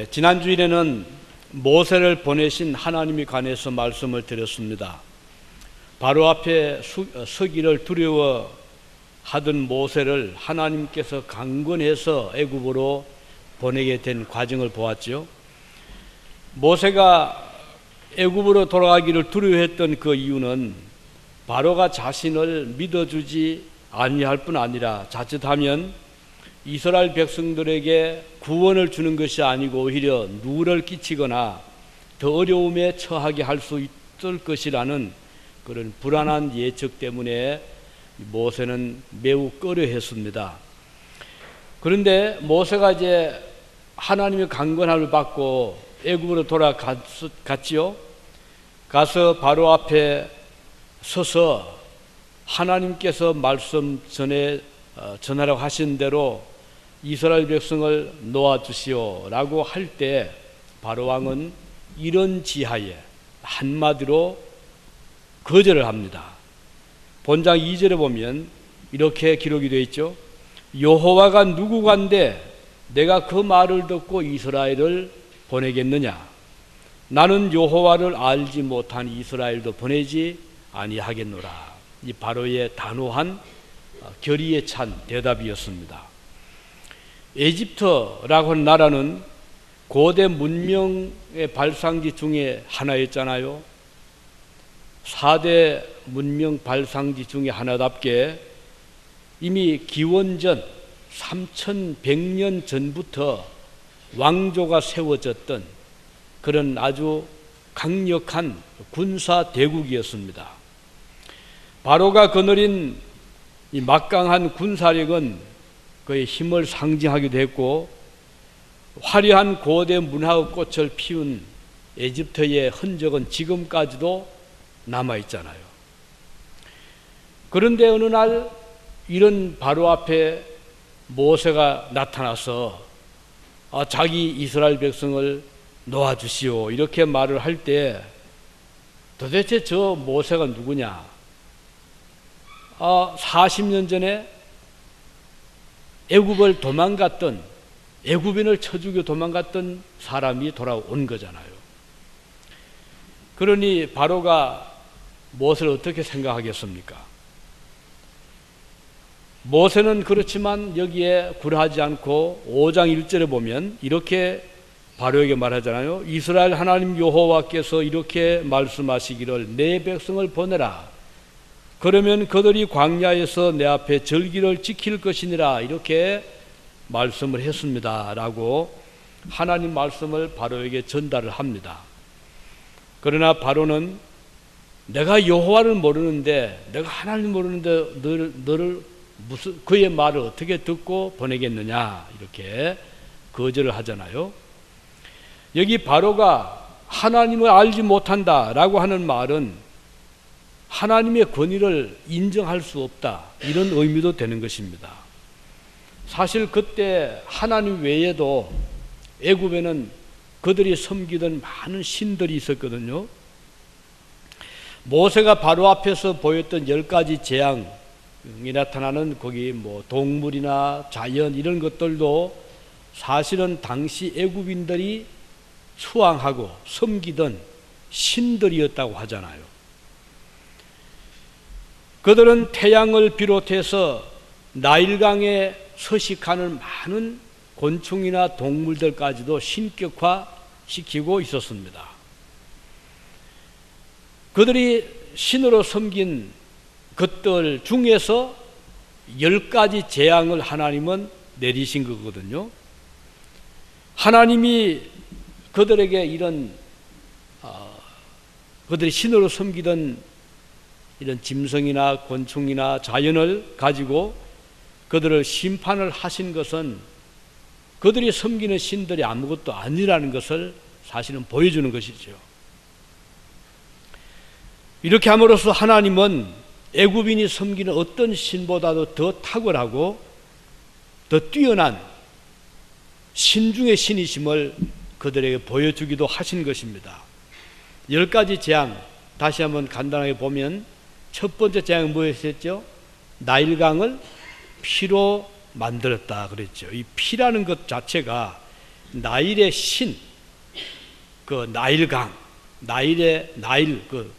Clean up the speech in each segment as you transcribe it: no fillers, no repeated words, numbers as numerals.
지난 주일에는 모세를 보내신 하나님에 관해서 말씀을 드렸습니다. 바로 앞에 서기를 두려워 하던 모세를 하나님께서 강권해서 애굽으로 보내게 된 과정을 보았죠. 모세가 애굽으로 돌아가기를 두려워했던 그 이유는 바로가 자신을 믿어주지 아니할 뿐 아니라 자칫하면 이스라엘 백성들에게 구원을 주는 것이 아니고 오히려 누를 끼치거나 더 어려움에 처하게 할 수 있을 것이라는 그런 불안한 예측 때문에 모세는 매우 꺼려했습니다. 그런데 모세가 이제 하나님의 강권함을 받고 애굽으로 돌아갔지요. 가서 바로 앞에 서서 하나님께서 말씀 전하라고 하신 대로 이스라엘 백성을 놓아주시오 라고 할 때 바로 왕은 이런 지하에 한마디로 거절을 합니다. 본장 2절에 보면 이렇게 기록이 되어 있죠. 여호와가 누구간데 내가 그 말을 듣고 이스라엘을 보내겠느냐. 나는 여호와를 알지 못한 이스라엘도 보내지 아니하겠노라. 이 바로의 단호한 결의에 찬 대답이었습니다. 에집트라고 하는 나라는 고대 문명의 발상지 중에 하나였잖아요. 4대 문명 발상지 중에 하나답게 이미 기원전 3100년 전부터 왕조가 세워졌던 그런 아주 강력한 군사 대국이었습니다. 바로가 거느린 이 막강한 군사력은 그의 힘을 상징하기도 했고, 화려한 고대 문화의 꽃을 피운 에집트의 흔적은 지금까지도 남아있잖아요. 그런데 어느 날 이런 바로 앞에 모세가 나타나서 자기 이스라엘 백성을 놓아주시오 이렇게 말을 할 때 도대체 저 모세가 누구냐? 40년 전에 애굽을 도망갔던, 애굽인을 쳐 죽여 도망갔던 사람이 돌아온 거잖아요. 그러니 바로가 모세를 어떻게 생각하겠습니까? 모세는 그렇지만 여기에 굴하지 않고 5장 1절에 보면 이렇게 바로에게 말하잖아요. 이스라엘 하나님 여호와께서 이렇게 말씀하시기를 내 백성을 보내라. 그러면 그들이 광야에서 내 앞에 절기를 지킬 것이니라. 이렇게 말씀을 했습니다 라고 하나님 말씀을 바로에게 전달을 합니다. 그러나 바로는 내가 여호와를 모르는데, 내가 하나님을 모르는데 너를 무슨 그의 말을 어떻게 듣고 보내겠느냐 이렇게 거절을 하잖아요. 여기 바로가 하나님을 알지 못한다 라고 하는 말은 하나님의 권위를 인정할 수 없다 이런 의미도 되는 것입니다. 사실 그때 하나님 외에도 애굽에는 그들이 섬기던 많은 신들이 있었거든요. 모세가 바로 앞에서 보였던 10가지 재앙이 나타나는 거기 동물이나 자연 이런 것들도 사실은 당시 애굽인들이 수왕하고 섬기던 신들이었다고 하잖아요. 그들은 태양을 비롯해서 나일강에 서식하는 많은 곤충이나 동물들까지도 신격화시키고 있었습니다. 그들이 신으로 섬긴 것들 중에서 10가지 재앙을 하나님은 내리신 거거든요. 하나님이 그들에게 이런 그들이 신으로 섬기던 이런 짐승이나 곤충이나 자연을 가지고 그들을 심판을 하신 것은 그들이 섬기는 신들이 아무것도 아니라는 것을 사실은 보여주는 것이죠. 이렇게 함으로써 하나님은 애굽인이 섬기는 어떤 신보다도 더 탁월하고 더 뛰어난 신 중의 신이심을 그들에게 보여주기도 하신 것입니다. 10가지 재앙 다시 한번 간단하게 보면 첫 번째 재앙은 무엇이었죠? 나일강을 피로 만들었다 그랬죠. 이 피라는 것 자체가 나일의 신, 그 나일강, 나일,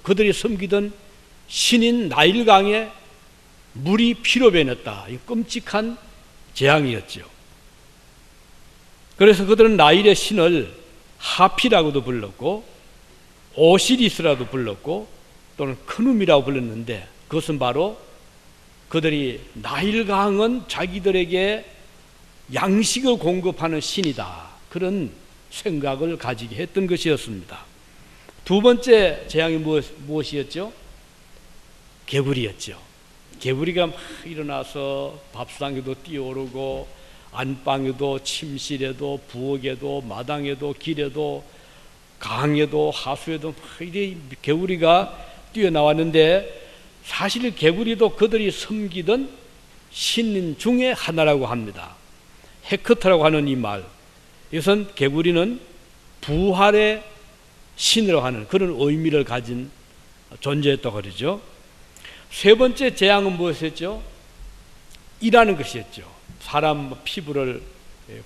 그들이 섬기던 신인 나일강에 물이 피로 변했다. 이 끔찍한 재앙이었죠. 그래서 그들은 나일의 신을 하피라고도 불렀고 오시리스라도 불렀고 또는 크눔이라고 불렀는데, 그것은 바로 그들이 나일강은 자기들에게 양식을 공급하는 신이다, 그런 생각을 가지게 했던 것이었습니다. 두 번째 재앙이 무엇이었죠? 개구리였죠. 개구리가 막 일어나서 밥상에도 뛰어오르고 안방에도 침실에도 부엌에도 마당에도 길에도 강에도 하수에도 막 이래 개구리가 뛰어나왔는데, 사실 개구리도 그들이 섬기던 신 중에 하나라고 합니다. 헤크터라고 하는 이 말, 이것은 개구리는 부활의 신이라고 하는 그런 의미를 가진 존재였다고 그러죠. 세 번째 재앙은 무엇이었죠? 이라는 것이었죠. 사람 피부를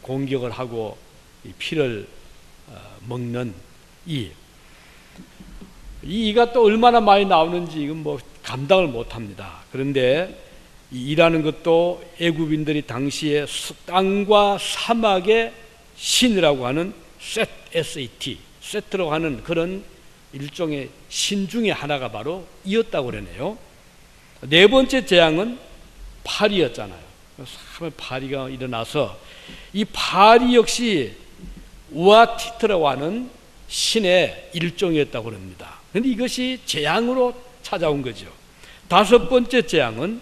공격을 하고 피를 먹는 이가 또 얼마나 많이 나오는지 이건 뭐 감당을 못합니다. 그런데 이라는 것도 애굽인들이 당시에 땅과 사막의 신이라고 하는 SAT, 세트라고 하는 그런 일종의 신 중에 하나가 바로 이었다고 그러네요. 네 번째 재앙은 파리였잖아요. 파리가 일어나서 이 파리 역시 우아티트라고 하는 신의 일종이었다고 합니다. 그런데 이것이 재앙으로 찾아온 거죠. 다섯 번째 재앙은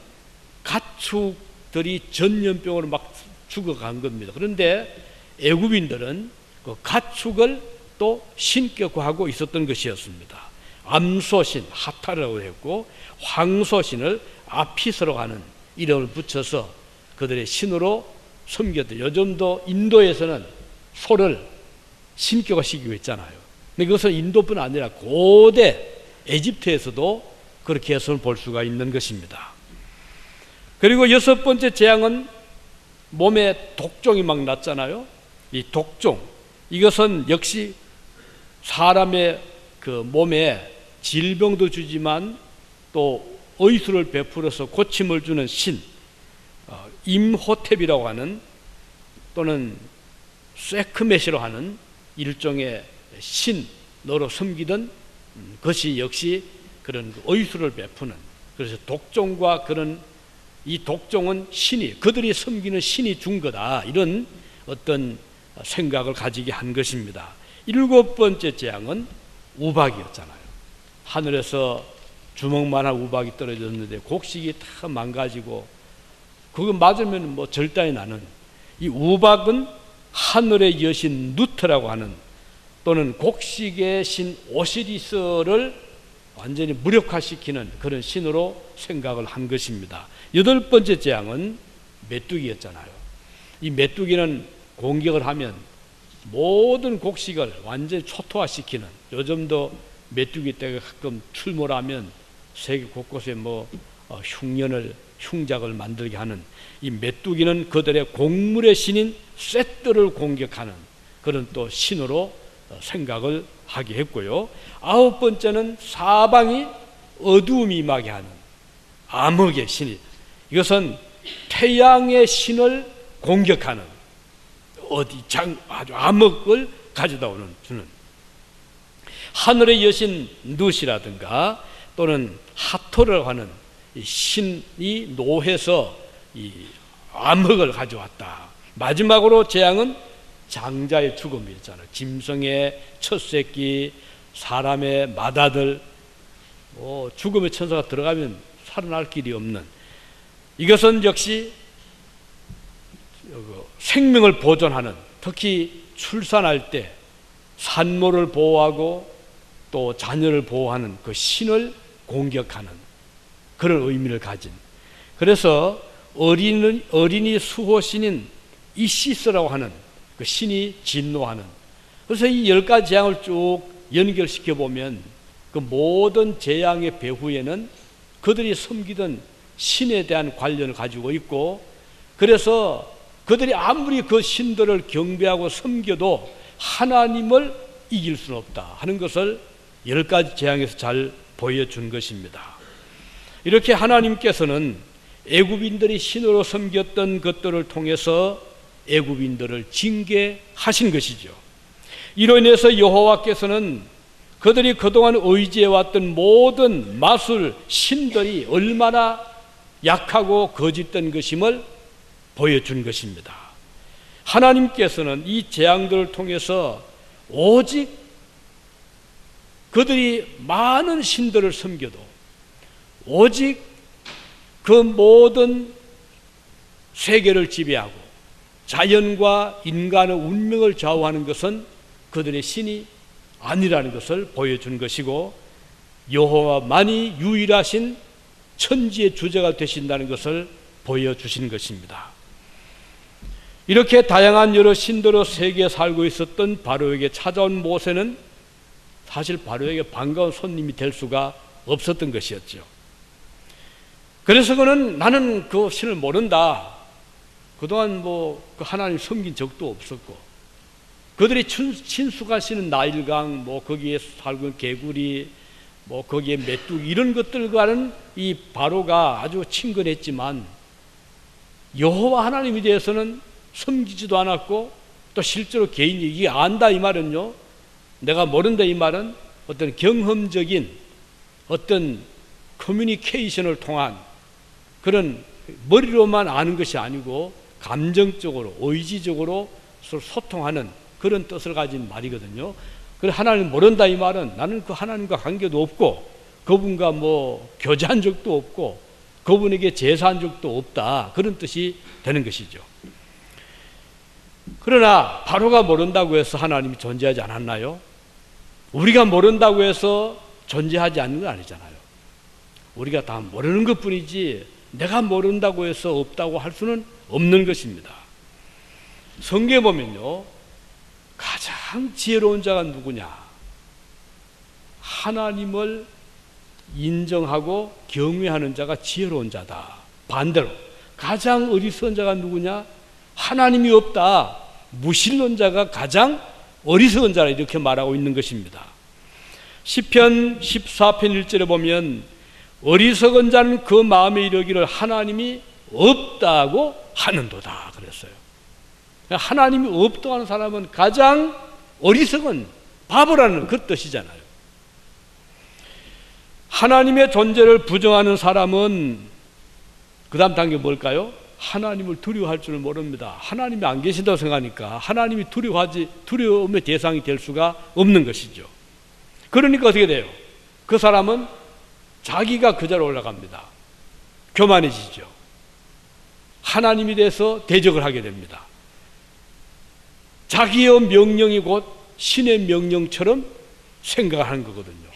가축들이 전염병으로 막 죽어간 겁니다. 그런데 애굽인들은 그 가축을 또 신격화하고 있었던 것이었습니다. 암소신 하타라고 했고, 황소신을 아피스라고 하는 이름을 붙여서 그들의 신으로 섬겼던, 요즘도 인도에서는 소를 신격화시키고 있잖아요. 근데 그것은 인도뿐 아니라 고대 에집트에서도 그렇게 해서 볼 수가 있는 것입니다. 그리고 여섯 번째 재앙은 몸에 독종이 막 났잖아요. 이 독종, 이것은 역시 사람의 그 몸에 질병도 주지만 또 의술을 베풀어서 고침을 주는 신, 임호텝이라고 하는 또는 세크메시로 하는 일종의 신으로 섬기던 것이 역시 그런 의술을 베푸는, 그래서 독종과 그런 이 독종은 신이, 그들이 섬기는 신이 준 거다, 이런 어떤 생각을 가지게 한 것입니다. 일곱 번째 재앙은 우박이었잖아요. 하늘에서 주먹만한 우박이 떨어졌는데 곡식이 다 망가지고 그거 맞으면 뭐 절단이 나는, 이 우박은 하늘의 여신 누트라고 하는 또는 곡식의 신 오시리스를 완전히 무력화시키는 그런 신으로 생각을 한 것입니다. 여덟 번째 재앙은 메뚜기였잖아요. 이 메뚜기는 공격을 하면 모든 곡식을 완전히 초토화시키는, 요즘도 메뚜기 떼가 가끔 출몰하면 세계 곳곳에 뭐 흉작을 만들게 하는, 이 메뚜기는 그들의 곡물의 신인 셋들을 공격하는 그런 또 신으로 생각을 하게 했고요. 아홉 번째는 사방이 어두움이 임하게 하는 암흑의 신이, 이것은 태양의 신을 공격하는 아주 암흑을 가져다 주는 하늘의 여신 누시라든가 또는 하토라고 하는 이 신이 노해서 이 암흑을 가져왔다. 마지막으로 재앙은 장자의 죽음이었잖아요. 짐승의 첫 새끼, 사람의 맏아들, 죽음의 천사가 들어가면 살아날 길이 없는, 이것은 역시 생명을 보존하는, 특히 출산할 때 산모를 보호하고 또 자녀를 보호하는 그 신을 공격하는 그런 의미를 가진, 그래서 어린이 수호신인 이시스라고 하는 그 신이 진노하는, 그래서 이 10가지 재앙을 쭉 연결시켜 보면 그 모든 재앙의 배후에는 그들이 섬기던 신에 대한 관련을 가지고 있고, 그래서 그들이 아무리 그 신들을 경배하고 섬겨도 하나님을 이길 수는 없다 하는 것을 10가지 재앙에서 잘 보여준 것입니다. 이렇게 하나님께서는 애굽인들이 신으로 섬겼던 것들을 통해서 애굽인들을 징계하신 것이죠. 이로 인해서 여호와께서는 그들이 그동안 의지해왔던 모든 마술 신들이 얼마나 약하고 거짓된 것임을 보여준 것입니다. 하나님께서는 이 재앙들을 통해서 오직 그들이 많은 신들을 섬겨도 오직 그 모든 세계를 지배하고 자연과 인간의 운명을 좌우하는 것은 그들의 신이 아니라는 것을 보여준 것이고, 여호와만이 유일하신 천지의 주제가 되신다는 것을 보여주신 것입니다. 이렇게 다양한 여러 신들의 세계에 살고 있었던 바로에게 찾아온 모세는 사실 바로에게 반가운 손님이 될 수가 없었던 것이었죠. 그래서 그는 나는 그 신을 모른다. 그동안 그 하나님 섬긴 적도 없었고, 그들이 친숙하시는 나일강, 거기에 살고 있는 개구리, 거기에 메뚜기 이런 것들과는 이 바로가 아주 친근했지만 여호와 하나님에 대해서는 섬기지도 않았고, 또 실제로 개인이 이게 안다 이 말은요, 내가 모른다 이 말은 어떤 경험적인 어떤 커뮤니케이션을 통한 그런 머리로만 아는 것이 아니고 감정적으로 의지적으로 서로 소통하는 그런 뜻을 가진 말이거든요. 그래서 하나님 모른다 이 말은 나는 그 하나님과 관계도 없고 그분과 교제한 적도 없고 그분에게 제사한 적도 없다, 그런 뜻이 되는 것이죠. 그러나 바로가 모른다고 해서 하나님이 존재하지 않았나요? 우리가 모른다고 해서 존재하지 않는 건 아니잖아요. 우리가 다 모르는 것뿐이지 내가 모른다고 해서 없다고 할 수는 없는 것입니다. 성경에 보면요, 가장 지혜로운 자가 누구냐? 하나님을 인정하고 경외하는 자가 지혜로운 자다. 반대로 가장 어리석은 자가 누구냐? 하나님이 없다, 무신론자가 가장 어리석은 자라, 이렇게 말하고 있는 것입니다. 시편 14편 1절에 보면 어리석은 자는 그 마음에 이르기를 하나님이 없다고 하는도다 그랬어요. 하나님이 없다고 하는 사람은 가장 어리석은 바보라는 그 뜻이잖아요. 하나님의 존재를 부정하는 사람은 그 다음 단계 뭘까요? 하나님을 두려워할 줄을 모릅니다. 하나님이 안 계신다고 생각하니까 하나님이 두려움의 대상이 될 수가 없는 것이죠. 그러니까 어떻게 돼요? 그 사람은 자기가 그 자리에 올라갑니다. 교만해지죠. 하나님에 대해서 대적을 하게 됩니다. 자기의 명령이 곧 신의 명령처럼 생각하는 거거든요.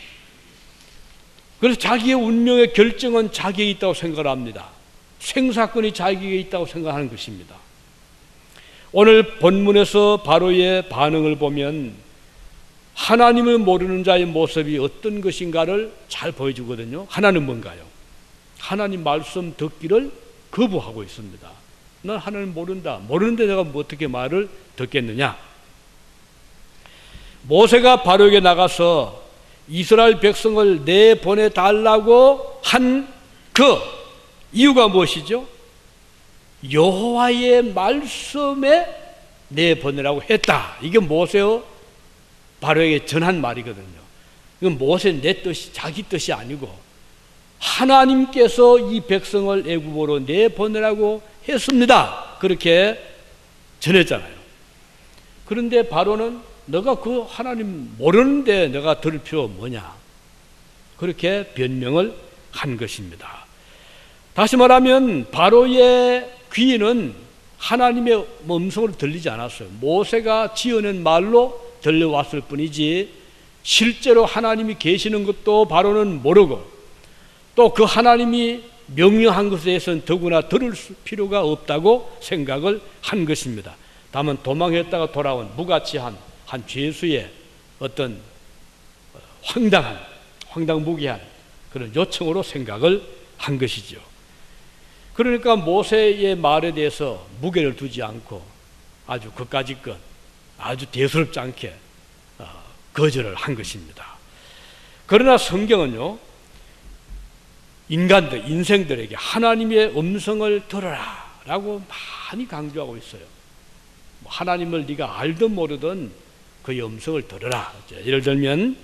그래서 자기의 운명의 결정은 자기에게 있다고 생각을 합니다. 생사건이 자기에게 있다고 생각하는 것입니다. 오늘 본문에서 바로의 반응을 보면 하나님을 모르는 자의 모습이 어떤 것인가를 잘 보여주거든요. 하나는 뭔가요? 하나님 말씀 듣기를 거부하고 있습니다. 난 하나님 모른다. 모르는데 내가 어떻게 말을 듣겠느냐? 모세가 바로에게 나가서 이스라엘 백성을 내보내달라고 한 그 이유가 무엇이죠? 여호와의 말씀에 내보내라고 했다. 이게 모세의 바로에게 전한 말이거든요. 이건 모세 내 뜻이, 자기 뜻이 아니고 하나님께서 이 백성을 애굽으로 내보내라고 했습니다. 그렇게 전했잖아요. 그런데 바로는 너가 그 하나님 모르는데 내가 들을 필요가 뭐냐, 그렇게 변명을 한 것입니다. 다시 말하면 바로의 귀에는 하나님의 음성으로 들리지 않았어요. 모세가 지어낸 말로 들려왔을 뿐이지 실제로 하나님이 계시는 것도 바로는 모르고 또 그 하나님이 명령한 것에 대해서는 더구나 들을 필요가 없다고 생각을 한 것입니다. 다만 도망했다가 돌아온 무가치한 한 죄수의 어떤 황당무계한 그런 요청으로 생각을 한 것이죠. 그러니까 모세의 말에 대해서 무게를 두지 않고 아주 그까짓 것 아주 대수롭지 않게 거절을 한 것입니다. 그러나 성경은요, 인생들에게 하나님의 음성을 들어라 라고 많이 강조하고 있어요. 하나님을 네가 알든 모르든 그의 음성을 들어라. 예를 들면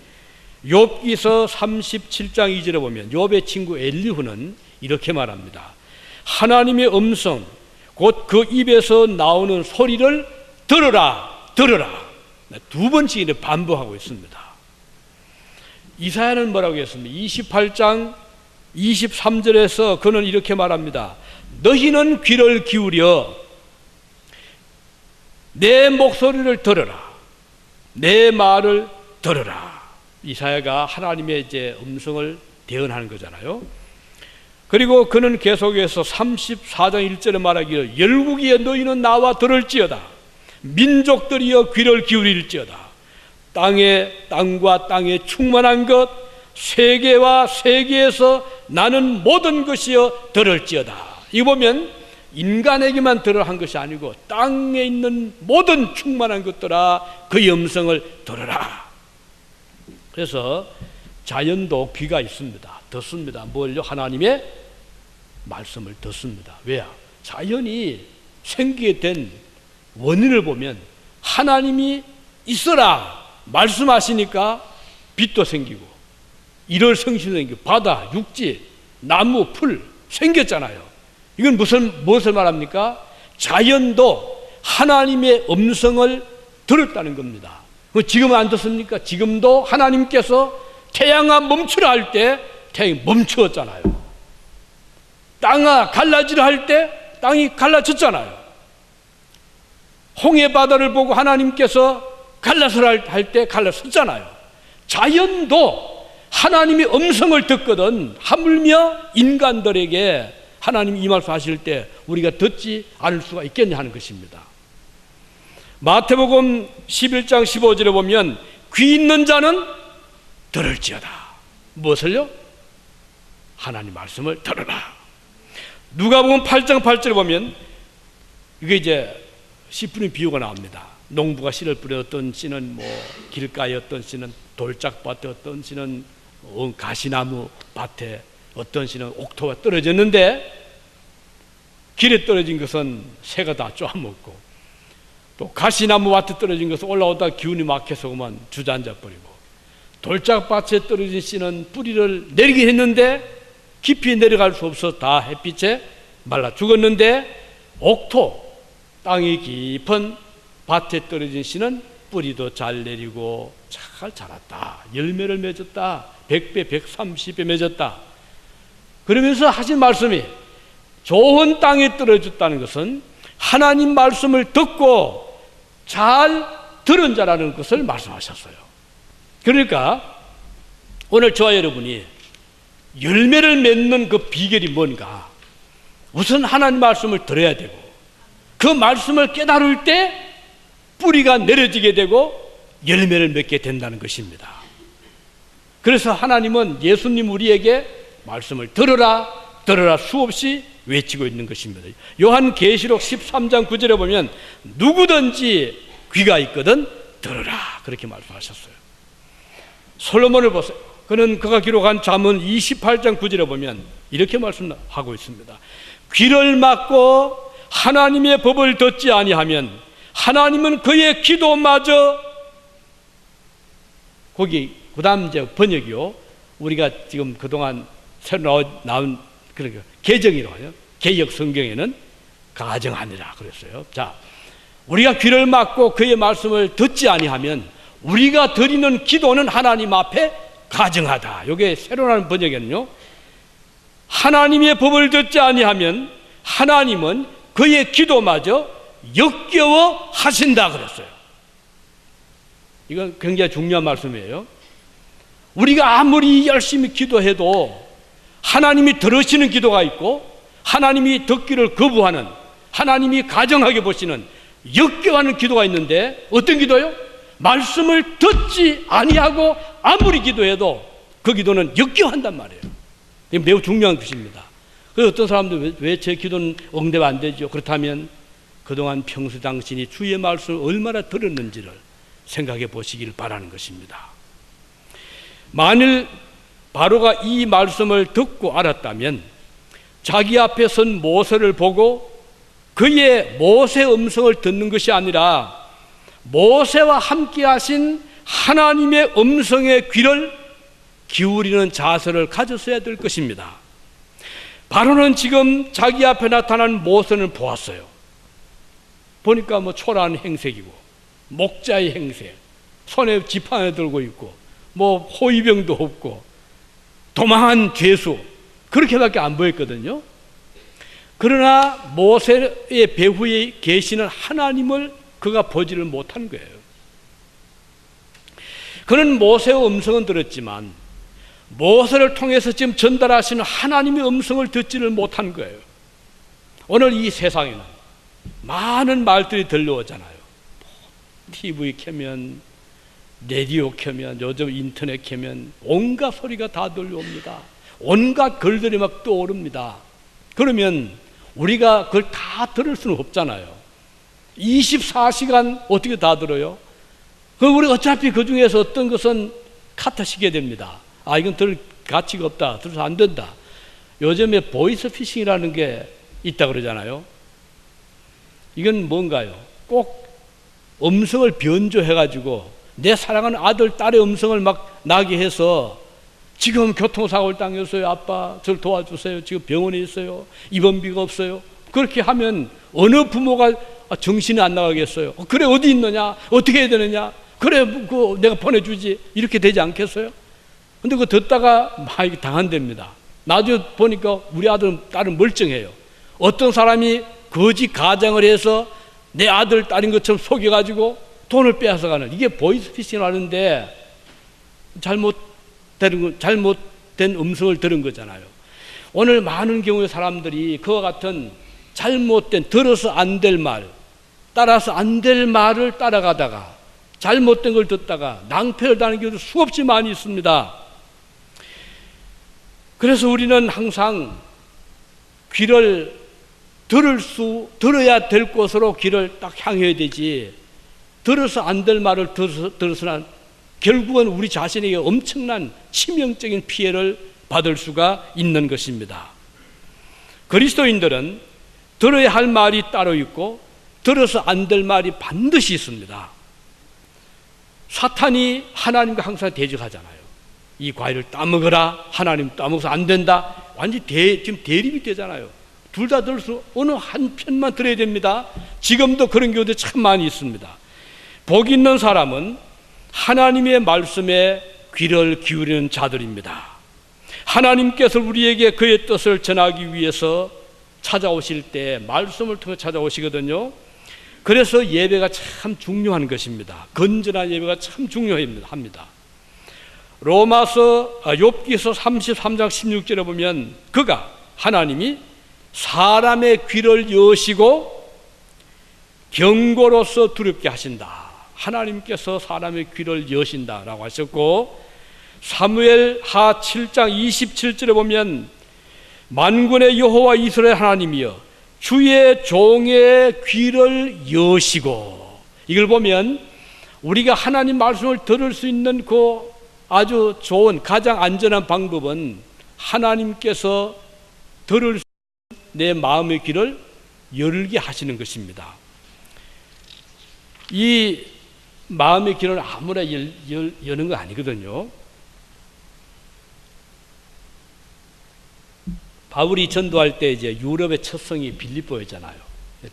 욥기서 37장 2절에 보면 욥의 친구 엘리후는 이렇게 말합니다. 하나님의 음성, 곧 그 입에서 나오는 소리를 들어라, 들어라. 두 번씩 반복하고 있습니다. 이사야는 뭐라고 했습니까? 28장 23절에서 그는 이렇게 말합니다. 너희는 귀를 기울여 내 목소리를 들어라, 내 말을 들어라. 이사야가 하나님의 이제 음성을 대언하는 거잖아요. 그리고 그는 계속해서 34장 1절에 말하기를 열국이여 너희는 나와 들을지어다, 민족들이여 귀를 기울일지어다. 땅과 땅에 충만한 것, 세계와 세계에서 나는 모든 것이여 들을지어다. 이거 보면 인간에게만 들으라 한 것이 아니고 땅에 있는 모든 충만한 것들아 그의 음성을 들으라. 그래서 자연도 귀가 있습니다. 듣습니다. 뭘요? 하나님의 말씀을 듣습니다. 왜요? 자연이 생기게 된 원인을 보면 하나님이 있어라 말씀하시니까 빛도 생기고 일월 성신도 생기고 바다, 육지, 나무, 풀 생겼잖아요. 이건 무엇을 말합니까? 자연도 하나님의 음성을 들었다는 겁니다. 지금은 안 듣습니까? 지금도 하나님께서 태양아 멈추라 할 때 태양이 멈추었잖아요. 땅아 갈라지라 할 때 땅이 갈라졌잖아요. 홍해 바다를 보고 하나님께서 갈라서라 할 때 갈라섰잖아요. 자연도 하나님의 음성을 듣거든 하물며 인간들에게 하나님이 이 말씀 하실 때 우리가 듣지 않을 수가 있겠냐 하는 것입니다. 마태복음 11장 15절에 보면 귀 있는 자는 들을지어다. 무엇을요? 하나님 말씀을 들으라. 누가복음 8장 8절에 보면 이게 이제 씨 뿌린 비유가 나옵니다. 농부가 씨를 뿌려 어떤 씨는 길가에, 어떤 씨는 돌짝밭에, 어떤 씨는 가시나무 밭에, 어떤 씨는 옥토가 떨어졌는데 길에 떨어진 것은 새가 다 쪼아먹고 또 가시나무 밭에 떨어진 것은 올라오다 기운이 막혀서 그만 주저앉아 버리고 돌짝밭에 떨어진 씨는 뿌리를 내리긴 했는데 깊이 내려갈 수 없어 다 햇빛에 말라 죽었는데 옥토, 땅이 깊은 밭에 떨어진 씨는 뿌리도 잘 내리고 잘 자랐다. 열매를 맺었다. 100배, 130배 맺었다. 그러면서 하신 말씀이 좋은 땅에 떨어졌다는 것은 하나님 말씀을 듣고 잘 들은 자라는 것을 말씀하셨어요. 그러니까 오늘 저와 여러분이 열매를 맺는 그 비결이 뭔가? 우선 하나님 말씀을 들어야 되고 그 말씀을 깨달을 때 뿌리가 내려지게 되고 열매를 맺게 된다는 것입니다. 그래서 하나님은 예수님 우리에게 말씀을 들으라 들으라 수없이 외치고 있는 것입니다. 요한계시록 13장 9절에 보면 누구든지 귀가 있거든 들으라 그렇게 말씀하셨어요. 솔로몬을 보세요. 그는 그가 기록한 잠언 28장 9절에 보면 이렇게 말씀하고 있습니다. 귀를 막고 하나님의 법을 듣지 아니하면 하나님은 그의 기도마저 거기 그 다음 이제 번역이요. 우리가 지금 그동안 새로 나온 그러니까 개정이라고요. 개역 성경에는 가정하니라 그랬어요. 자, 우리가 귀를 막고 그의 말씀을 듣지 아니하면 우리가 드리는 기도는 하나님 앞에 가정하다. 이게 새로 나온 번역에는요. 하나님의 법을 듣지 아니하면 하나님은 그의 기도마저 역겨워 하신다 그랬어요. 이건 굉장히 중요한 말씀이에요. 우리가 아무리 열심히 기도해도 하나님이 들으시는 기도가 있고 하나님이 듣기를 거부하는, 하나님이 가정하게 보시는 역겨워하는 기도가 있는데 어떤 기도요? 말씀을 듣지 아니하고 아무리 기도해도 그 기도는 역겨워한단 말이에요. 이게 매우 중요한 것입니다. 그래서 어떤 사람들 왜 제 기도는 응답 안 되죠? 그렇다면 그동안 평소 당신이 주의 말씀을 얼마나 들었는지를 생각해 보시길 바라는 것입니다. 만일 바로가 이 말씀을 듣고 알았다면 자기 앞에 선 모세를 보고 그의 모세 음성을 듣는 것이 아니라 모세와 함께 하신 하나님의 음성의 귀를 기울이는 자세를 가졌어야 될 것입니다. 바로는 지금 자기 앞에 나타난 모세를 보았어요. 보니까 뭐 초라한 행색이고 목자의 행색, 손에 지팡이 들고 있고 뭐 호위병도 없고 도망한 죄수, 그렇게밖에 안 보였거든요. 그러나 모세의 배후에 계시는 하나님을 그가 보지를 못한 거예요. 그는 모세의 음성은 들었지만 모세를 통해서 지금 전달하시는 하나님의 음성을 듣지를 못한 거예요. 오늘 이 세상에는 많은 말들이 들려오잖아요. TV 켜면, 라디오 켜면, 요즘 인터넷 켜면 온갖 소리가 다 들려옵니다. 온갖 글들이 막 떠오릅니다. 그러면 우리가 그걸 다 들을 수는 없잖아요. 24시간 어떻게 다 들어요? 그럼 우리가 어차피 그 중에서 어떤 것은 카트시게 됩니다. 아, 이건 들을 가치가 없다, 들어서 안 된다. 요즘에 보이스 피싱이라는 게 있다 그러잖아요. 이건 뭔가요? 꼭 음성을 변조해가지고 내 사랑하는 아들, 딸의 음성을 막 나게 해서 지금 교통사고를 당했어요. 아빠, 저를 도와주세요. 지금 병원에 있어요. 입원비가 없어요. 그렇게 하면 어느 부모가 정신이 안 나가겠어요? 그래, 어디 있느냐? 어떻게 해야 되느냐? 그래, 그 내가 보내주지. 이렇게 되지 않겠어요? 근데 그거 듣다가 막 당한답니다. 나중에 보니까 우리 아들, 딸은 멀쩡해요. 어떤 사람이 거짓 가장을 해서 내 아들, 딸인 것처럼 속여가지고 돈을 빼앗아가는, 이게 보이스피싱이라는데 잘못된 음성을 들은 거잖아요. 오늘 많은 경우에 사람들이 그와 같은 잘못된, 들어서 안 될 말, 따라서 안 될 말을 따라가다가 잘못된 걸 듣다가 낭패를 당하는 경우도 수없이 많이 있습니다. 그래서 우리는 항상 귀를 들어야 될 곳으로 귀를 딱 향해야 되지, 들어서 안 될 말을 들어서는 결국은 우리 자신에게 엄청난 치명적인 피해를 받을 수가 있는 것입니다. 그리스도인들은 들어야 할 말이 따로 있고 들어서 안 될 말이 반드시 있습니다. 사탄이 하나님과 항상 대적하잖아요. 이 과일을 따먹어라, 하나님 따먹어서 안 된다. 완전히 지금 대립이 되잖아요. 둘 다 들을 수, 어느 한 편만 들어야 됩니다. 지금도 그런 경우도 참 많이 있습니다. 복 있는 사람은 하나님의 말씀에 귀를 기울이는 자들입니다. 하나님께서 우리에게 그의 뜻을 전하기 위해서 찾아오실 때 말씀을 통해 찾아오시거든요. 그래서 예배가 참 중요한 것입니다. 건전한 예배가 참 중요합니다. 욥기서 33장 16절에 보면 그가, 하나님이 사람의 귀를 여시고 경고로서 두렵게 하신다. 하나님께서 사람의 귀를 여신다라고 하셨고, 사무엘 하 7장 27절에 보면 만군의 여호와 이스라엘 하나님이여 주의 종의 귀를 여시고, 이걸 보면 우리가 하나님 말씀을 들을 수 있는 그 아주 좋은, 가장 안전한 방법은 하나님께서 들을 수 있는 내 마음의 귀를 열게 하시는 것입니다. 이 마음의 귀를 아무나 여는 거 아니거든요. 바울이 전도할 때 이제 유럽의 첫 성이 빌립보였잖아요.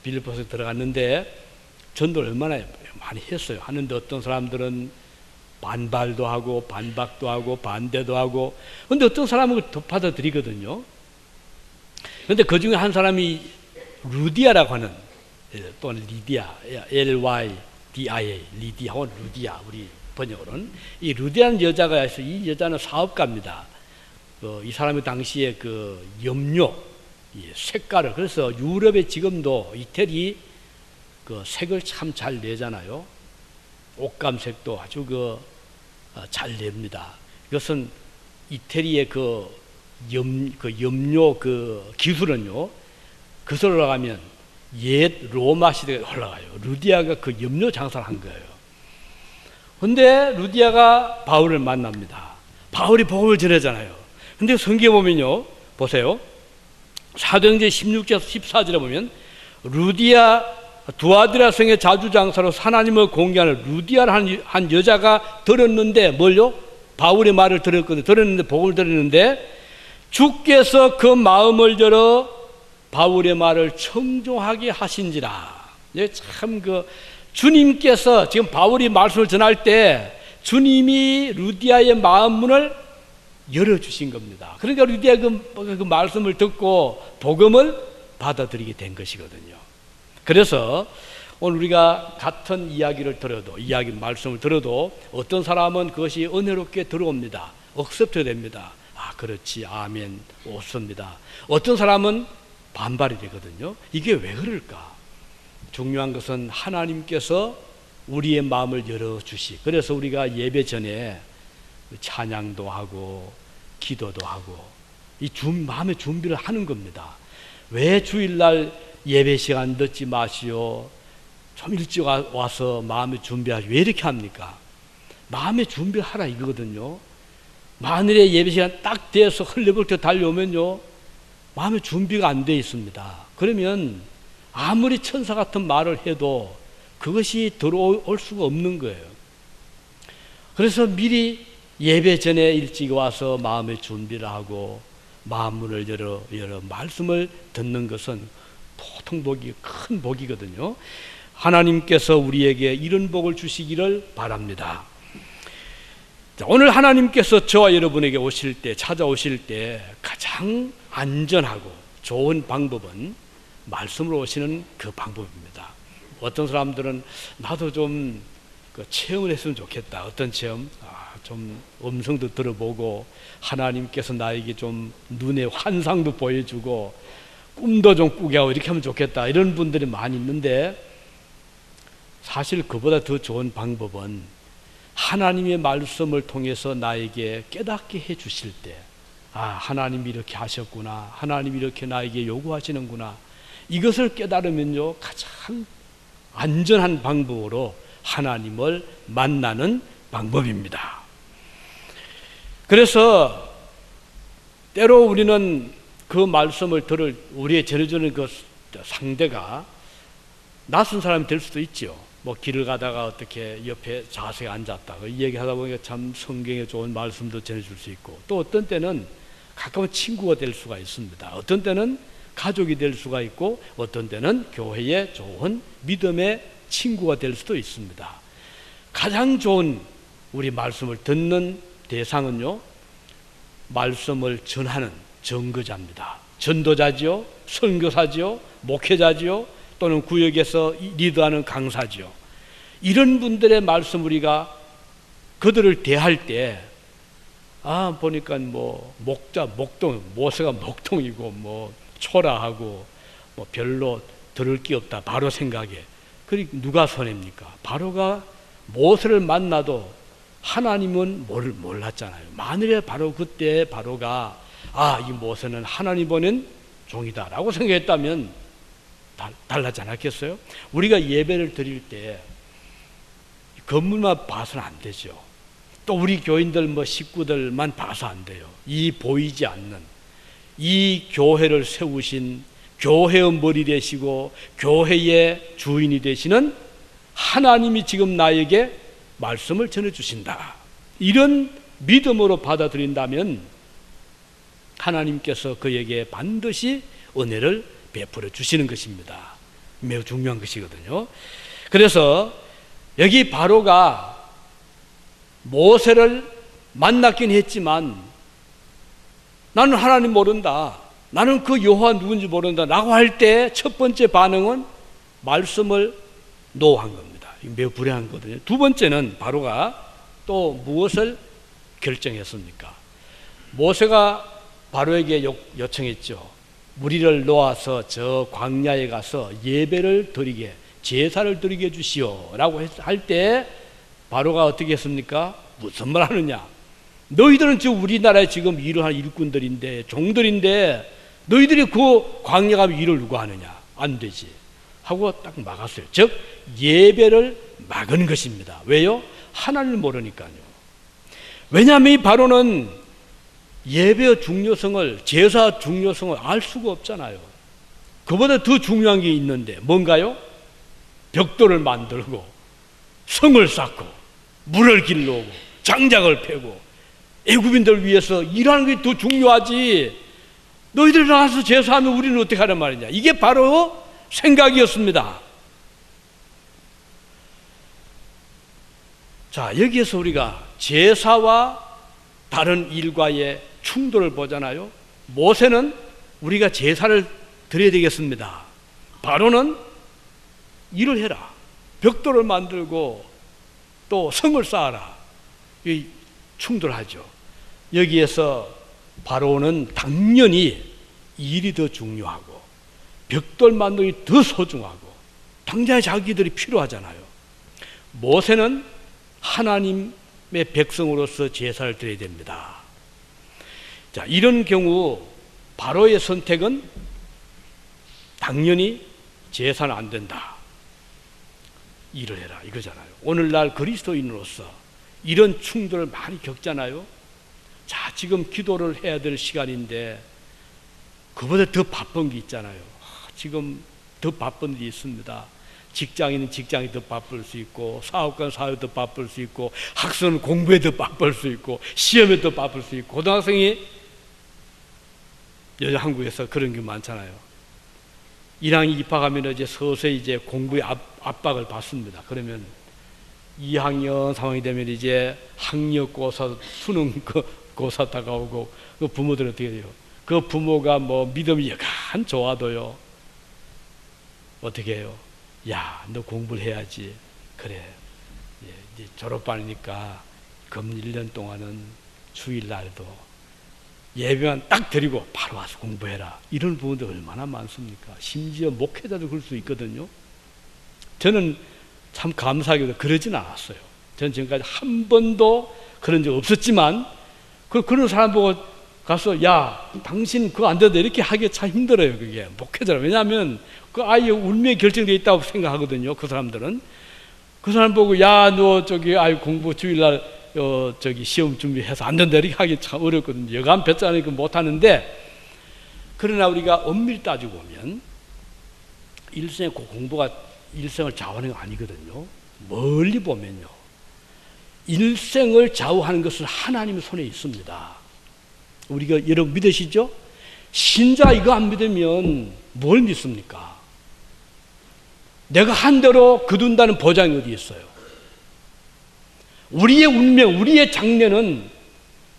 빌립보에 들어갔는데 전도를 얼마나 많이 했어요. 하는데 어떤 사람들은 반발도 하고 반박도 하고 반대도 하고, 근데 어떤 사람은 더 받아들이거든요. 근데 그 중에 한 사람이 루디아라고 하는, 또는 리디아, LYDIA, 리디아 혹은 루디아, 우리 번역으로는 이 루디아는 여자가 있어요. 이 여자는 사업가입니다. 이 사람이 당시에 그 염료, 색깔을, 그래서 유럽에 지금도 이태리 그 색을 참 잘 내잖아요. 옷감색도 아주 잘 냅니다. 이것은 이태리의 그 염료 그 기술은요, 그슬 올라가면 옛 로마 시대에 올라가요. 루디아가 그 염료 장사를 한 거예요. 근데 루디아가 바울을 만납니다. 바울이 복음을 전하잖아요. 근데 성경에 보면요, 보세요. 사도행전 16절 14절에 보면 루디아 두아디라 성의 자주장사로 하나님을 공개하는 루디아를 한 여자가 들었는데 뭘요? 바울의 말을 들었는데 복음을 들었는데 주께서 그 마음을 열어 바울의 말을 청종하게 하신지라. 참 주님께서 지금 바울이 말씀을 전할 때 주님이 루디아의 마음 문을 열어주신 겁니다. 그러니까 루디아 그 말씀을 듣고 복음을 받아들이게 된 것이거든요. 그래서 오늘 우리가 같은 이야기를 들어도, 말씀을 들어도 어떤 사람은 그것이 은혜롭게 들어옵니다. 억셉트 됩니다. 아, 그렇지, 아멘, 옳습니다. 어떤 사람은 반발이 되거든요. 이게 왜 그럴까? 중요한 것은 하나님께서 우리의 마음을 열어주시. 그래서 우리가 예배 전에 찬양도 하고 기도도 하고 이 마음의 준비를 하는 겁니다. 왜 주일날 예배 시간 늦지 마시오, 좀 일찍 와서 마음의 준비하시, 왜 이렇게 합니까? 마음의 준비를 하라 이거거든요. 만일에 예배 시간 딱 돼서 헐레벌떡 달려오면요, 마음의 준비가 안 돼 있습니다. 그러면 아무리 천사 같은 말을 해도 그것이 들어올 수가 없는 거예요. 그래서 미리 예배 전에 일찍 와서 마음의 준비를 하고 마음문을 열어 말씀을 듣는 것은 보통 큰 복이거든요. 하나님께서 우리에게 이런 복을 주시기를 바랍니다. 자, 오늘 하나님께서 저와 여러분에게 찾아오실 때 가장 안전하고 좋은 방법은 말씀으로 오시는 그 방법입니다. 어떤 사람들은 나도 좀 체험을 했으면 좋겠다. 어떤 체험? 좀 음성도 들어보고 하나님께서 나에게 좀 눈에 환상도 보여주고 꿈도 좀 꾸게 하고 이렇게 하면 좋겠다. 이런 분들이 많이 있는데 사실 그보다 더 좋은 방법은 하나님의 말씀을 통해서 나에게 깨닫게 해 주실 때, 하나님이 이렇게 하셨구나, 하나님이 이렇게 나에게 요구하시는구나, 이것을 깨달으면요 가장 안전한 방법으로 하나님을 만나는 방법입니다. 그래서 때로 우리는 그 말씀을 들을 우리의 전해주는 그 상대가 낯선 사람이 될 수도 있죠. 길을 가다가 어떻게 옆에 자세히 앉았다 이 얘기하다 보니까 참 성경에 좋은 말씀도 전해줄 수 있고, 또 어떤 때는 가까운 친구가 될 수가 있습니다. 어떤 때는 가족이 될 수가 있고, 어떤 때는 교회의 좋은 믿음의 친구가 될 수도 있습니다. 가장 좋은 우리 말씀을 듣는 대상은요, 말씀을 전하는 전거자입니다. 전도자지요, 선교사지요, 목회자지요, 또는 구역에서 리더하는 강사지요. 이런 분들의 말씀 우리가 그들을 대할 때 보니까 모세가 목동이고 초라하고 별로 들을 게 없다 바로 생각해. 그리고 누가 손해입니까? 바로가 모세를 만나도 하나님은 몰랐잖아요. 만일에 바로 그때 바로가 이 모세는 하나님 보낸 종이다 라고 생각했다면 달라지 않았겠어요? 우리가 예배를 드릴 때 건물만 봐서는 안 되죠. 또 우리 교인들 식구들만 봐서 안 돼요. 이 보이지 않는 이 교회를 세우신 교회의 머리 되시고 교회의 주인이 되시는 하나님이 지금 나에게 말씀을 전해주신다. 이런 믿음으로 받아들인다면 하나님께서 그에게 반드시 은혜를 베풀어 주시는 것입니다. 매우 중요한 것이거든요. 그래서 여기 바로가 모세를 만났긴 했지만 나는 하나님 모른다, 나는 그 여호와 누군지 모른다 라고 할 때 첫 번째 반응은 말씀을 노한 겁니다. 매우 불행한 거거든요. 두 번째는 바로가 또 무엇을 결정했습니까? 모세가 바로에게 요청했죠. 우리를 놓아서 저 광야에 가서 예배를 드리게, 제사를 드리게 해주시오 라고 할 때 바로가 어떻게 했습니까? 무슨 말 하느냐? 너희들은 지금 우리나라에 지금 일을 한 일꾼들인데, 종들인데, 너희들이 그 광야 가면 일을 누가 하느냐? 안 되지. 하고 딱 막았어요. 즉, 예배를 막은 것입니다. 왜요? 하나님을 모르니까요. 왜냐하면 이 바로는 예배의 중요성을, 제사 중요성을 알 수가 없잖아요. 그보다 더 중요한 게 있는데 뭔가요? 벽돌을 만들고 성을 쌓고 물을 길러오고 장작을 패고 애굽인들 위해서 일하는 게 더 중요하지. 너희들 나가서 제사하면 우리는 어떻게 하란 말이냐. 이게 바로 생각이었습니다. 자, 여기에서 우리가 제사와 다른 일과의 충돌을 보잖아요. 모세는 우리가 제사를 드려야 되겠습니다. 바로는 일을 해라. 벽돌을 만들고 또 성을 쌓아라. 이 충돌하죠. 여기에서 바로는 당연히 일이 더 중요하고 벽돌 만들기 더 소중하고 당장에 자기들이 필요하잖아요. 모세는 하나님의 백성으로서 제사를 드려야 됩니다. 자, 이런 경우 바로의 선택은 당연히 제사는 안 된다. 일을 해라 이거잖아요. 오늘날 그리스도인으로서 이런 충돌을 많이 겪잖아요. 자, 지금 기도를 해야 될 시간인데 그보다 더 바쁜 게 있잖아요. 지금 더 바쁜 일이 있습니다. 직장인은 직장이 더 바쁠 수 있고, 사업가는 사업에 더 바쁠 수 있고, 학생은 공부에 더 바쁠 수 있고, 시험에 더 바쁠 수 있고, 고등학생이 여자 한국에서 그런 게 많잖아요. 1학년 입학하면 이제 서서히 이제 공부의 압박을 받습니다. 그러면 2학년, 3학년이 되면 이제 학력고사, 수능고사 다가오고, 그 부모들은 어떻게 돼요? 그 부모가 뭐 믿음이 여간 좋아도요, 어떻게 해요? 야, 너 공부를 해야지. 그래. 이제 졸업반이니까 금 1년 동안은 주일날도 예배만 딱 드리고 바로 와서 공부해라. 이런 부분도 얼마나 많습니까? 심지어 목회자도 그럴 수 있거든요. 저는 참 감사하게도 그러진 않았어요. 저는 지금까지 한 번도 그런 적 없었지만, 그런 사람 보고 가서, 야, 당신 그거 안 돼도 이렇게 하기 참 힘들어요, 그게. 목회자라. 왜냐하면 그 아이의 운명이 결정되어 있다고 생각하거든요, 그 사람들은. 그 사람 보고, 야, 너 저기, 아이 공부 주일날, 저기 시험 준비해서 안 된다, 이렇게 하기 참 어렵거든요. 여간 볕자니까 못 하는데, 그러나 우리가 엄밀히 따지고 보면, 일생의 공부가 일생을 좌우하는 거 아니거든요. 멀리 보면요. 일생을 좌우하는 것은 하나님의 손에 있습니다. 우리가 여러분 믿으시죠? 신자 이거 안 믿으면 뭘 믿습니까? 내가 한 대로 거둔다는 보장이 어디 있어요? 우리의 운명, 우리의 장래는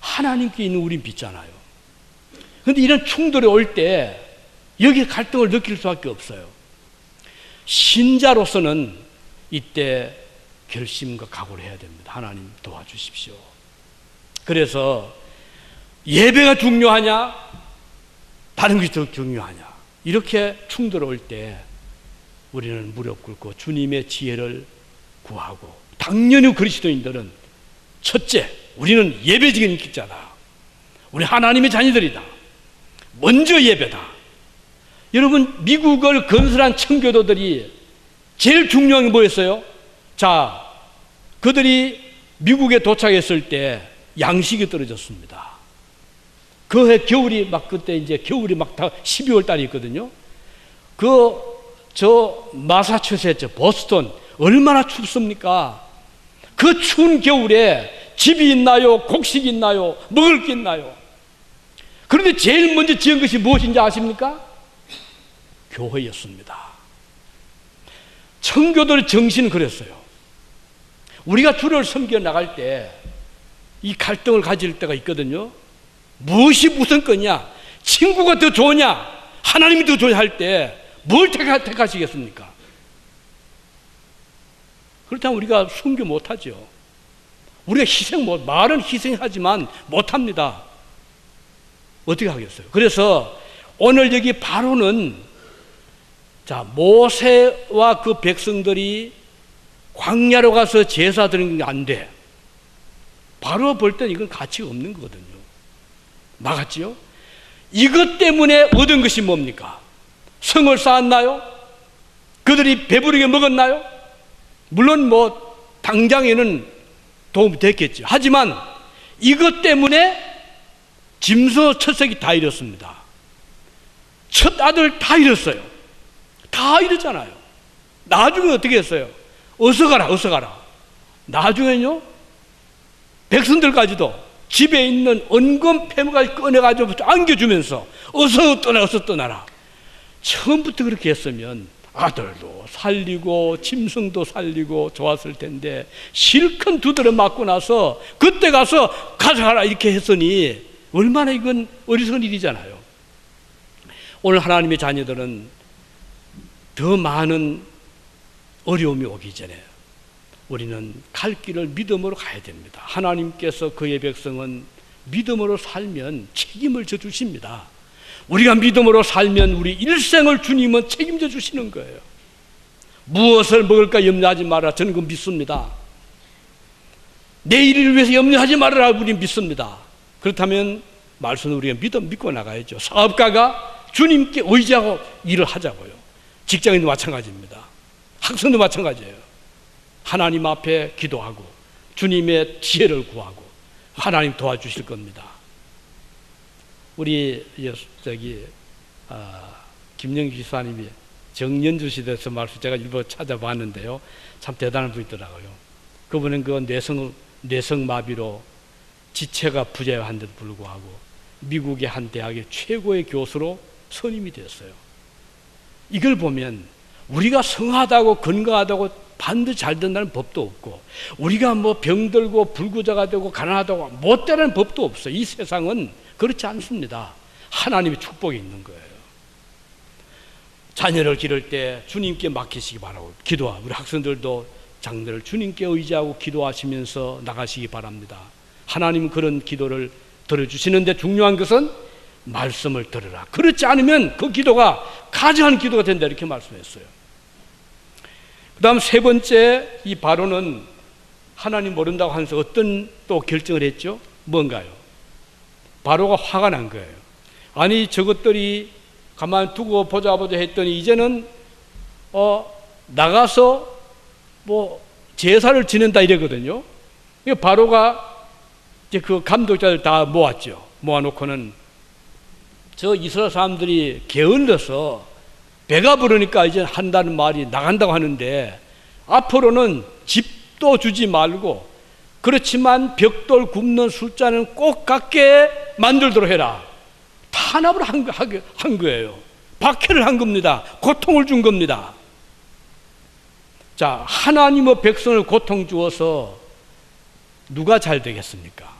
하나님께 있는 우리 믿잖아요. 그런데 이런 충돌이 올 때 여기에 갈등을 느낄 수밖에 없어요. 신자로서는 이때 결심과 각오를 해야 됩니다. 하나님 도와주십시오. 그래서 예배가 중요하냐? 다른 것이 더 중요하냐? 이렇게 충돌 올 때 우리는 무릎 꿇고 주님의 지혜를 구하고, 당연히 그리스도인들은 첫째, 우리는 예배적인 기자다. 우리 하나님의 자녀들이다. 먼저 예배다. 여러분, 미국을 건설한 청교도들이 제일 중요한 게 뭐였어요? 자, 그들이 미국에 도착했을 때 양식이 떨어졌습니다. 그 해 겨울이 막, 그때 이제 겨울이 막 다 12월 달이 있거든요. 저 마사추세츠, 보스턴, 얼마나 춥습니까? 그 추운 겨울에 집이 있나요? 곡식이 있나요? 먹을 게 있나요? 그런데 제일 먼저 지은 것이 무엇인지 아십니까? 교회였습니다. 청교도의 정신은 그랬어요. 우리가 주를 섬겨 나갈 때 이 갈등을 가질 때가 있거든요. 무엇이 우선거냐? 친구가 더 좋으냐? 하나님이 더 좋으냐 할 때 뭘 택하시겠습니까? 그렇다면 우리가 순교 못하죠. 우리가 말은 희생하지만 못합니다. 어떻게 하겠어요? 그래서 오늘 여기 바로는, 자, 모세와 그 백성들이 광야로 가서 제사 드리는 게 안 돼. 바로 볼 때는 이건 가치가 없는 거거든요. 막았지요? 이것 때문에 얻은 것이 뭡니까? 성을 쌓았나요? 그들이 배부르게 먹었나요? 물론 당장에는 도움이 됐겠죠. 하지만 이것 때문에 짐승 첫 새끼 다 잃었습니다. 첫 아들 다 잃었어요. 다 잃었잖아요. 나중에 어떻게 했어요? 어서 가라, 어서 가라. 나중에는요, 백성들까지도 집에 있는 은금 패물까지 꺼내가지고 안겨주면서 어서 떠나, 어서 떠나라. 처음부터 그렇게 했으면 아들도 살리고 짐승도 살리고 좋았을 텐데 실컷 두드려 맞고 나서 그때 가서 가져가라 이렇게 했으니 얼마나 이건 어리석은 일이잖아요. 오늘 하나님의 자녀들은 더 많은 어려움이 오기 전에 우리는 갈 길을 믿음으로 가야 됩니다. 하나님께서 그의 백성은 믿음으로 살면 책임을 져 주십니다. 우리가 믿음으로 살면 우리 일생을 주님은 책임져 주시는 거예요. 무엇을 먹을까 염려하지 마라. 저는 그거 믿습니다. 내일을 위해서 염려하지 말아라. 우리는 믿습니다. 그렇다면 말씀은 우리가 믿고 나가야죠. 사업가가 주님께 의지하고 일을 하자고요. 직장인도 마찬가지입니다. 학생도 마찬가지예요. 하나님 앞에 기도하고 주님의 지혜를 구하고 하나님 도와주실 겁니다. 우리 김영기 기사님이 정연주 시대에서 말씀 제가 일부 찾아봤는데요, 참 대단한 분이더라고요. 그분은 그 뇌성마비로 지체가 부재한데도 불구하고 미국의 한 대학의 최고의 교수로 선임이 됐어요. 이걸 보면 우리가 성하다고 건강하다고 반드시 잘 된다는 법도 없고, 우리가 병들고 불구자가 되고 가난하다고 못 되는 법도 없어요. 이 세상은 그렇지 않습니다. 하나님의 축복이 있는 거예요. 자녀를 기를 때 주님께 맡기시기 바라고 기도하고, 우리 학생들도 장들을 주님께 의지하고 기도하시면서 나가시기 바랍니다. 하나님은 그런 기도를 들어주시는데 중요한 것은 말씀을 들으라. 그렇지 않으면 그 기도가 가증한 기도가 된다 이렇게 말씀했어요. 그 다음 세 번째, 이 바로는 하나님 모른다고 하면서 어떤 또 결정을 했죠? 뭔가요? 바로가 화가 난 거예요. 아니 저것들이 가만 두고 보자 했더니 이제는 나가서 제사를 지낸다 이랬거든요. 바로가 이제 그 감독자들 다 모았죠. 모아놓고는 저 이스라엘 사람들이 게을러서 배가 부르니까 이제 한다는 말이 나간다고 하는데 앞으로는 집도 주지 말고, 그렇지만 벽돌 굽는 숫자는 꼭 같게 만들도록 해라. 탄압을 한 거예요. 박해를 한 겁니다. 고통을 준 겁니다. 자, 하나님의 백성을 고통 주어서 누가 잘 되겠습니까?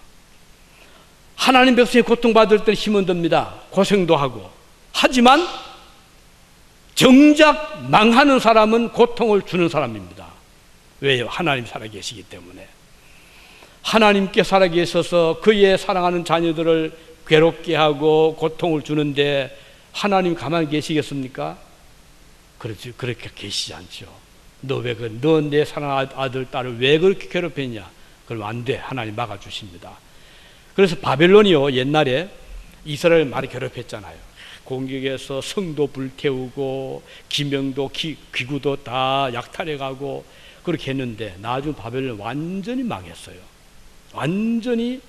하나님 백성이 고통받을 때 힘은 듭니다. 고생도 하고. 하지만 정작 망하는 사람은 고통을 주는 사람입니다. 왜요? 하나님 살아계시기 때문에. 하나님께 살아계셔서 그의 사랑하는 자녀들을 괴롭게 하고 고통을 주는데 하나님 가만히 계시겠습니까? 그렇지, 그렇게 계시지 않죠. 너 내 사랑하는 아들, 딸을 왜 그렇게 괴롭혔냐? 그럼 안 돼. 하나님 막아주십니다. 그래서 바벨론이요, 옛날에 이스라엘 많이 괴롭혔잖아요. 공격해서 성도 불태우고 기명도 기구도 다 약탈해가고 그렇게 했는데 나중 바벨론 완전히 망했어요. 완전히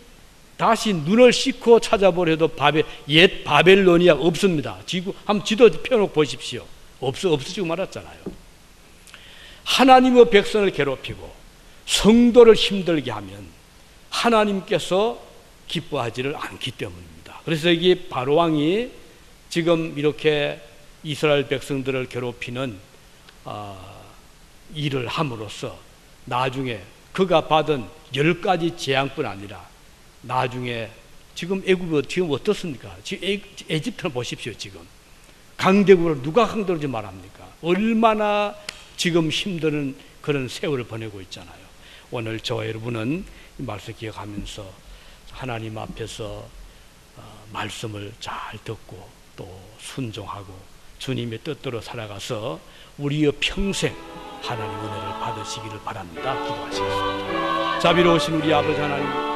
다시 눈을 씻고 찾아보려도 옛 바벨로니아 없습니다. 한번 지도 펴놓고 보십시오. 없어지고 말았잖아요. 하나님의 백성을 괴롭히고 성도를 힘들게 하면 하나님께서 기뻐하지를 않기 때문입니다. 그래서 여기 바로 왕이 지금 이렇게 이스라엘 백성들을 괴롭히는 일을 함으로써 나중에 그가 받은 10가지 재앙뿐 아니라 나중에 지금 애굽이 지금 어떻습니까? 지금 에집트를 보십시오. 지금 강대국으로 누가 강대국인지 말합니까? 얼마나 지금 힘든 그런 세월을 보내고 있잖아요. 오늘 저와 여러분은 이 말씀 기억하면서 하나님 앞에서 말씀을 잘 듣고 또 순종하고 주님의 뜻대로 살아가서 우리의 평생 하나님 은혜를 받으시기를 바랍니다. 기도하시겠습니다. 자비로우신 우리 아버지 하나님,